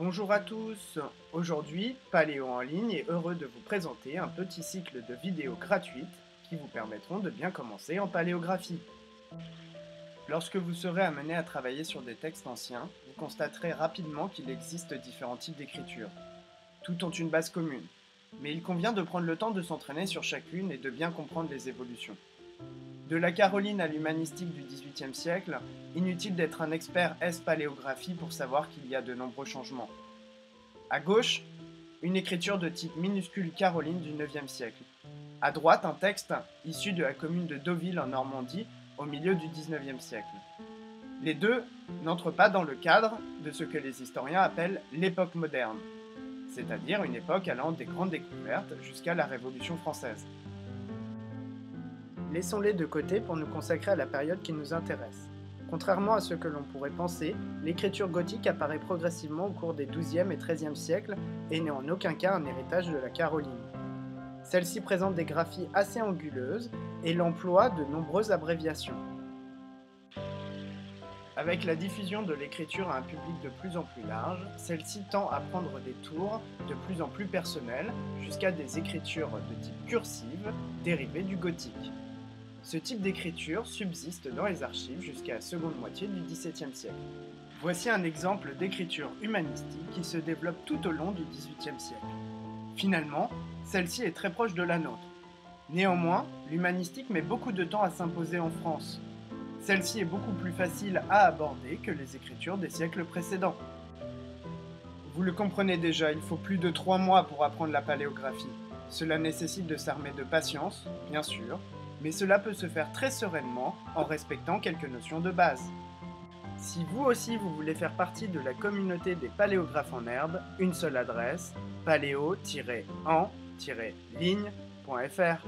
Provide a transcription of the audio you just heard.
Bonjour à tous, aujourd'hui Paléo en ligne est heureux de vous présenter un petit cycle de vidéos gratuites qui vous permettront de bien commencer en paléographie. Lorsque vous serez amené à travailler sur des textes anciens, vous constaterez rapidement qu'il existe différents types d'écriture. Toutes ont une base commune, mais il convient de prendre le temps de s'entraîner sur chacune et de bien comprendre les évolutions. De la Caroline à l'humanistique du XVIIIe siècle, inutile d'être un expert S-paléographie pour savoir qu'il y a de nombreux changements. À gauche, une écriture de type minuscule caroline du IXe siècle. À droite, un texte issu de la commune de Deauville en Normandie au milieu du XIXe siècle. Les deux n'entrent pas dans le cadre de ce que les historiens appellent l'époque moderne, c'est-à-dire une époque allant des grandes découvertes jusqu'à la Révolution française. Laissons-les de côté pour nous consacrer à la période qui nous intéresse. Contrairement à ce que l'on pourrait penser, l'écriture gothique apparaît progressivement au cours des XIIe et XIIIe siècles et n'est en aucun cas un héritage de la Caroline. Celle-ci présente des graphies assez anguleuses et l'emploi de nombreuses abréviations. Avec la diffusion de l'écriture à un public de plus en plus large, celle-ci tend à prendre des tours de plus en plus personnels jusqu'à des écritures de type cursive dérivées du gothique. Ce type d'écriture subsiste dans les archives jusqu'à la seconde moitié du XVIIe siècle. Voici un exemple d'écriture humanistique qui se développe tout au long du XVIIIe siècle. Finalement, celle-ci est très proche de la nôtre. Néanmoins, l'humanistique met beaucoup de temps à s'imposer en France. Celle-ci est beaucoup plus facile à aborder que les écritures des siècles précédents. Vous le comprenez déjà, il faut plus de 3 mois pour apprendre la paléographie. Cela nécessite de s'armer de patience, bien sûr, mais cela peut se faire très sereinement en respectant quelques notions de base. Si vous aussi vous voulez faire partie de la communauté des paléographes en herbe, une seule adresse, paléo-en-ligne.fr.